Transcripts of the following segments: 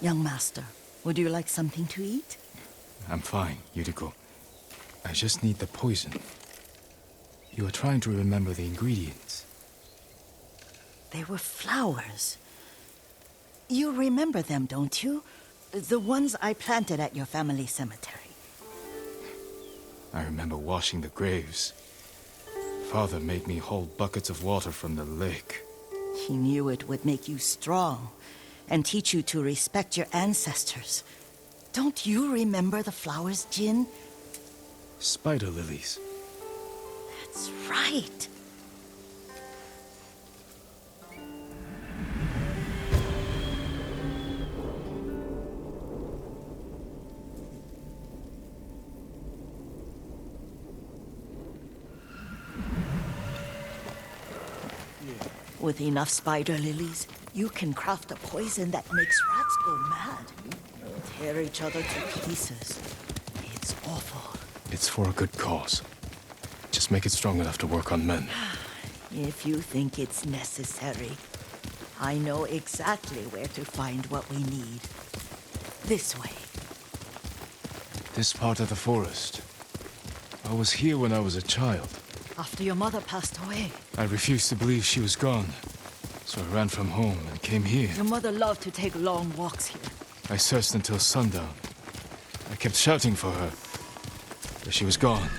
Young master, would you like something to eat? I'm fine, Yuriko. I just need the poison. You are trying to remember the ingredients. They were flowers. You remember them, don't you? The ones I planted at your family cemetery. I remember washing the graves. Father made me hold buckets of water from the lake. He knew it would make you strong and teach you to respect your ancestors. Don't you remember the flowers, Jin? Spider lilies. That's right. With enough spider lilies, you can craft a poison that makes rats go mad. Tear each other to pieces. It's awful. It's for a good cause. Just make it strong enough to work on men. If you think it's necessary, I know exactly where to find what we need. This way. This part of the forest. I was here when I was a child. After your mother passed away. I refused to believe she was gone. So I ran from home and came here. Your mother loved to take long walks here. I searched until sundown. I kept shouting for her. But she was gone.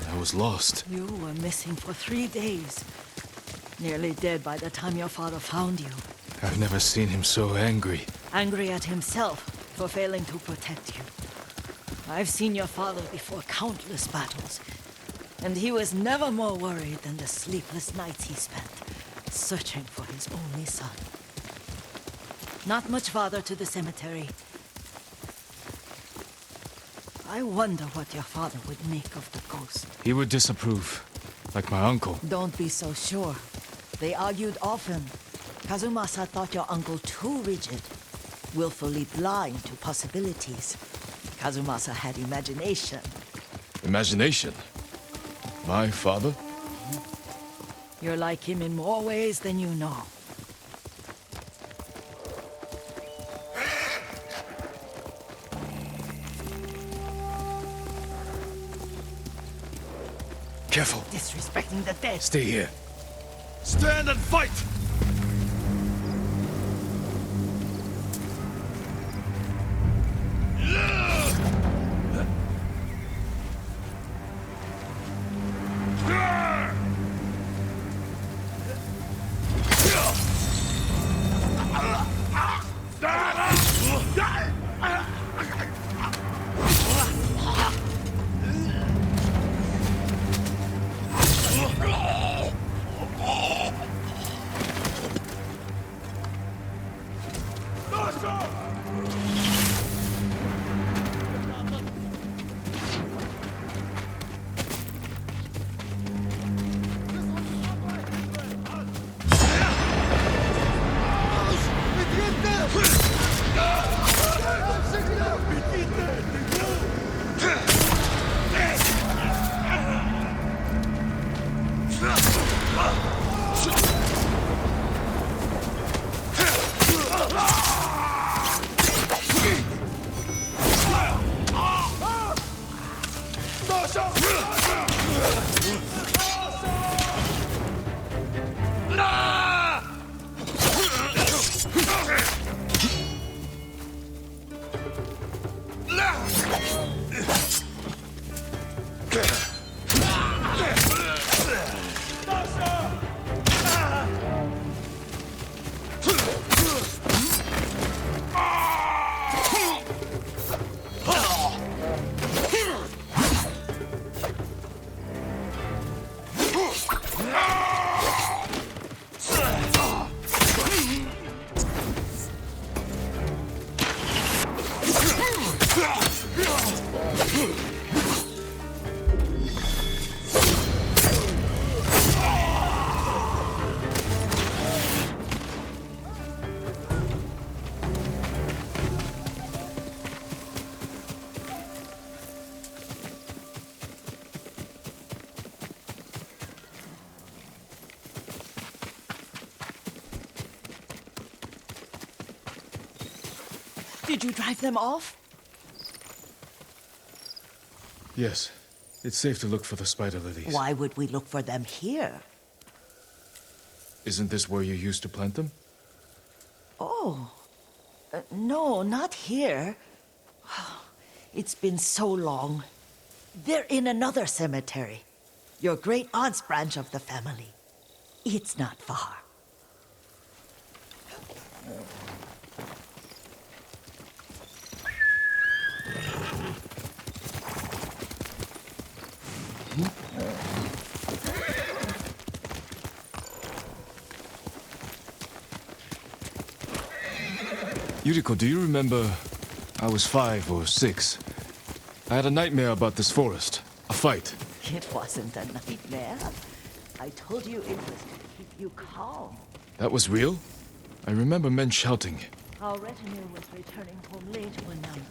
I was lost. You were missing for 3 days. Nearly dead by the time your father found you. I've never seen him so angry. Angry at himself for failing to protect you. I've seen your father before countless battles. And he was never more worried than the sleepless nights he spent searching for his only son. Not much farther to the cemetery. I wonder what your father would make of the ghost. He would disapprove, like my uncle. Don't be so sure. They argued often. Kazumasa thought your uncle too rigid, willfully blind to possibilities. Kazumasa had imagination. Imagination? My father? You're like him in more ways than you know. Careful. Disrespecting the dead. Stay here. Stand and fight! Did you drive them off? Yes. It's safe to look for the spider lilies. Why would we look for them here? Isn't this where you used to plant them? Oh. No, not here. It's been so long. They're in another cemetery. Your great-aunt's branch of the family. It's not far. Yuriko, do you remember? I was 5 or 6. I had a nightmare about this forest. A fight. It wasn't a nightmare. I told you it was to keep you calm. That was real? I remember men shouting. Our retinue was returning home late one night.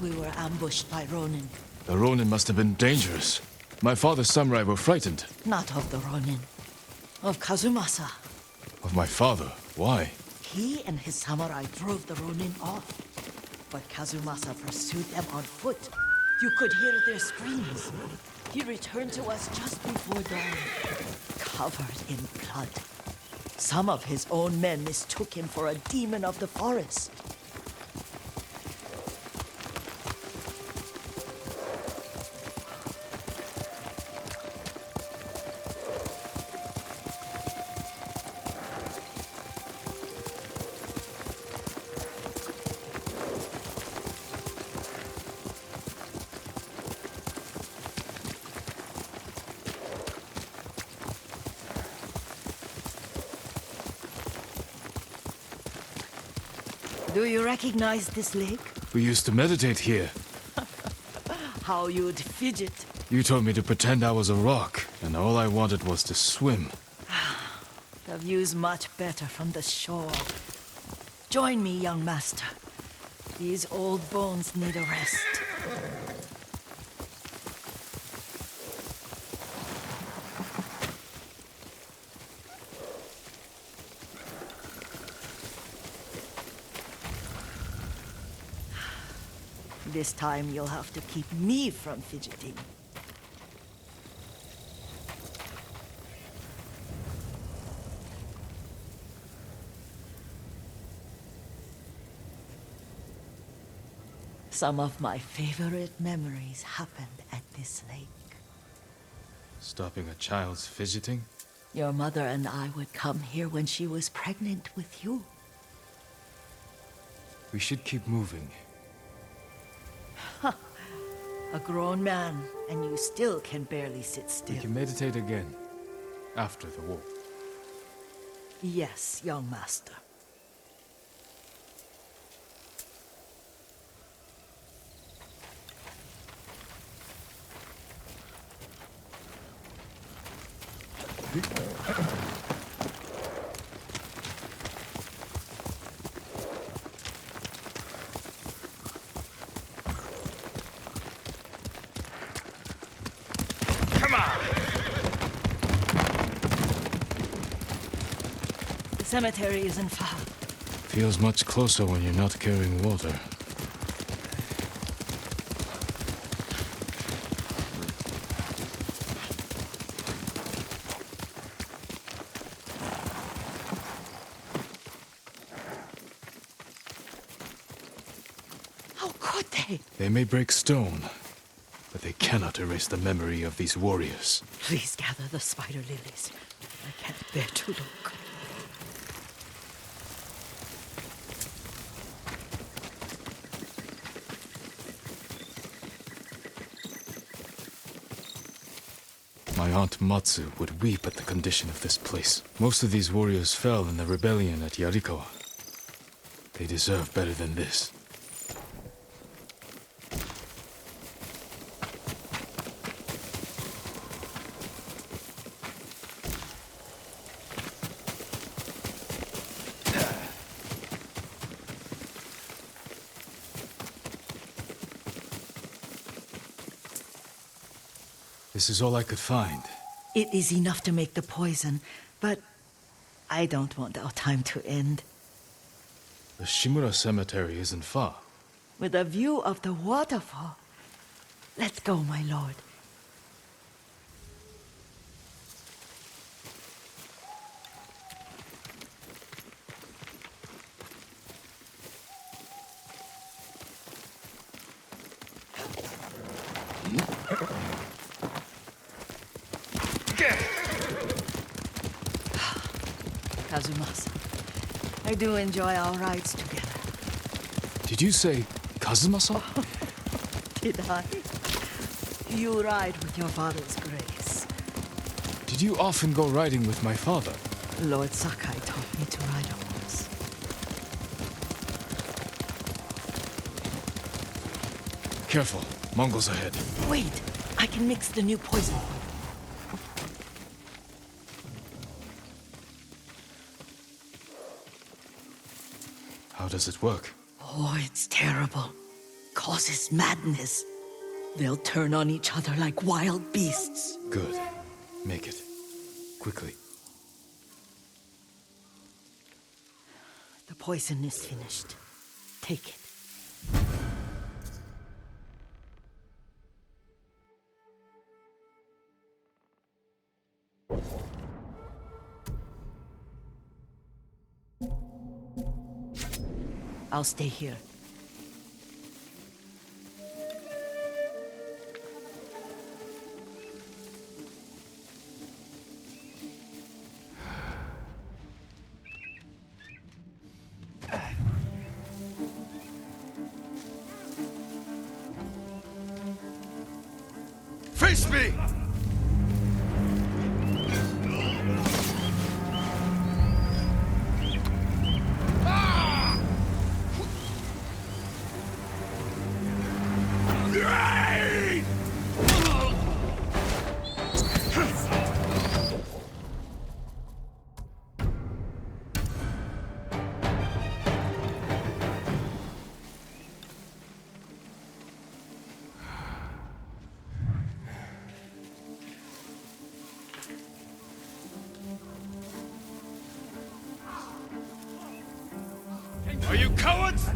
We were ambushed by Ronin. The Ronin must have been dangerous. My father's samurai were frightened. Not of the Ronin. Of Kazumasa. Of my father? Why? He and his samurai drove the Ronin off. But Kazumasa pursued them on foot. You could hear their screams. He returned to us just before dawn, covered in blood. Some of his own men mistook him for a demon of the forest. Do you recognize this lake? We used to meditate here. How you'd fidget. You told me to pretend I was a rock, and all I wanted was to swim. The view's much better from the shore. Join me, young master. These old bones need a rest. This time you'll have to keep me from fidgeting. Some of my favorite memories happened at this lake. Stopping a child's fidgeting? Your mother and I would come here when she was pregnant with you. We should keep moving. A grown man, and you still can barely sit still. We can meditate again. After the war. Yes, young master. The cemetery isn't far. Feels much closer when you're not carrying water. How could they? They may break stone, but they cannot erase the memory of these warriors. Please gather the spider lilies. I can't bear to look. My aunt Matsu would weep at the condition of this place. Most of these warriors fell in the rebellion at Yuriko. They deserve better than this. This is all I could find. It is enough to make the poison, but I don't want our time to end. The Shimura cemetery isn't far. with a view of the waterfall. Let's go, my lord. Kazumasa, I do enjoy our rides together. Did you say Kazuma-san? Did I? You ride with your father's grace. Did you often go riding with my father? Lord Sakai taught me to ride a horse. Careful, Mongols ahead. Wait, I can mix the new poison. How does it work? Oh, it's terrible. Causes madness. They'll turn on each other like wild beasts. Good. Make it. Quickly. The poison is finished. Take it. I'll stay here. Face me! Are you cowards?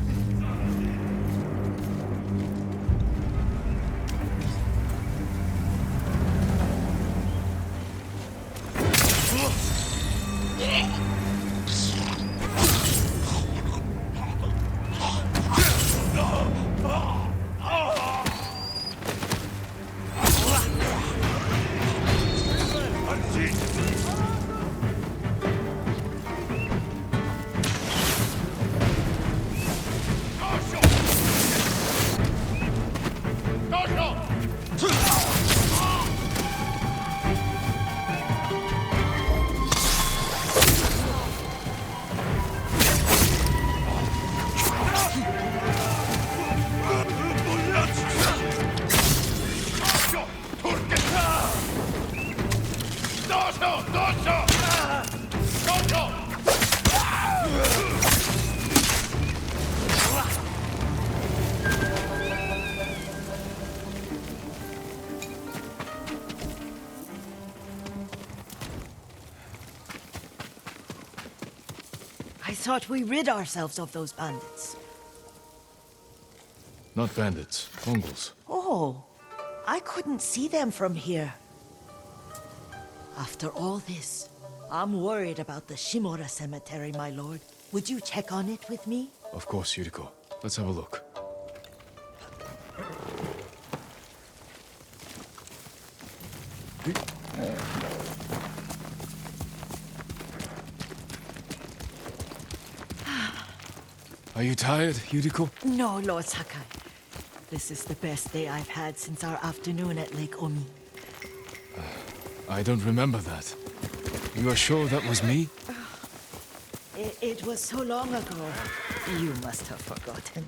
I thought we rid ourselves of those bandits. Not bandits, Mongols. Oh, I couldn't see them from here. After all this, I'm worried about the Shimura cemetery, my lord. Would you check on it with me? Of course, Yuriko. Let's have a look. Are you tired, Yuriko? No, Lord Sakai. This is the best day I've had since our afternoon at Lake Omi. I don't remember that. You are sure that was me? It was so long ago. You must have forgotten.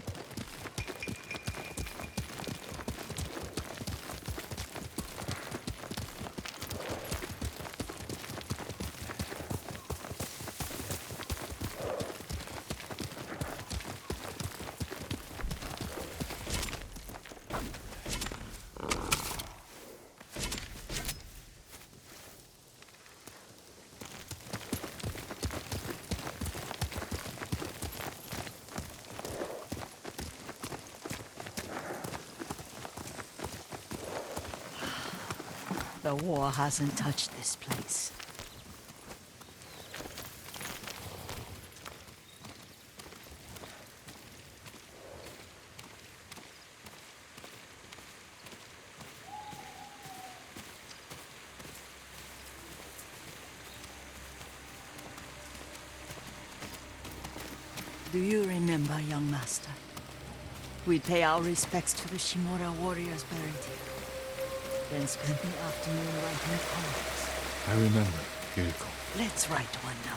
The war hasn't touched this place. Do you remember, young master? We'd pay our respects to the Shimura warriors buried here, then spend the afternoon writing poems. I remember, Yuriko. Let's write one now.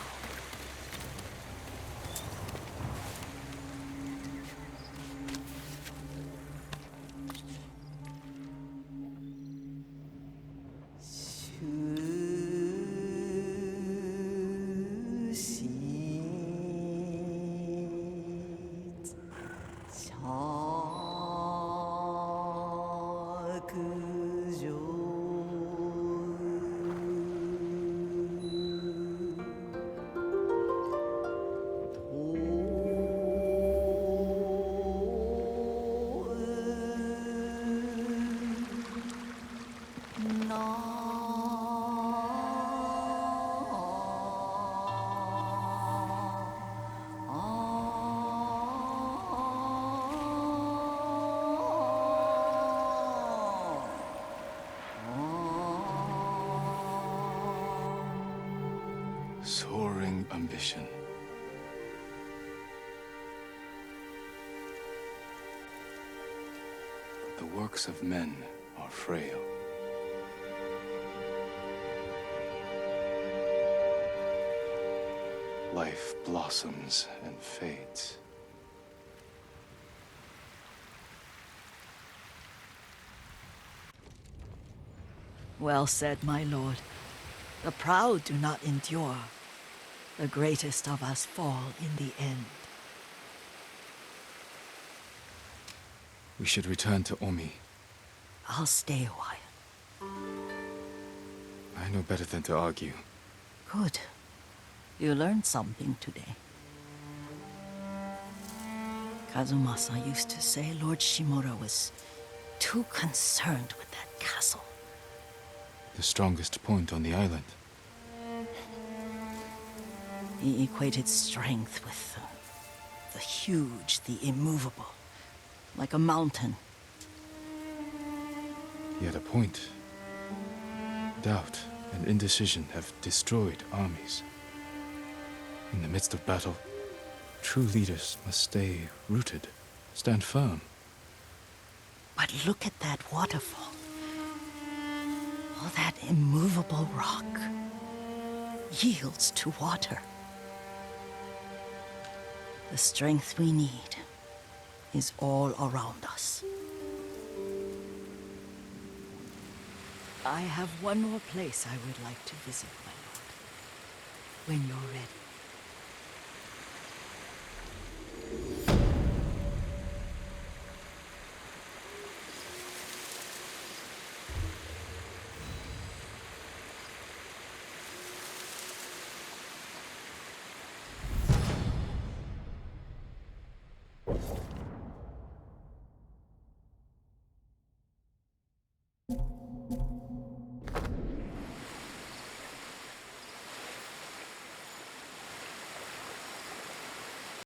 Soaring ambition. The works of men are frail. Life blossoms and fades. Well said, my lord. The proud do not endure. The greatest of us fall in the end. We should return to Omi. I'll stay a while. I know better than to argue. Good. You learned something today. Kazumasa used to say Lord Shimura was too concerned with that castle. The strongest point on the island. He equated strength with the huge, the immovable, like a mountain. He had a point. Doubt and indecision have destroyed armies. In the midst of battle, true leaders must stay rooted, stand firm. But look at that waterfall. All that immovable rock yields to water. The strength we need is all around us. I have one more place I would like to visit, my lord. When you're ready.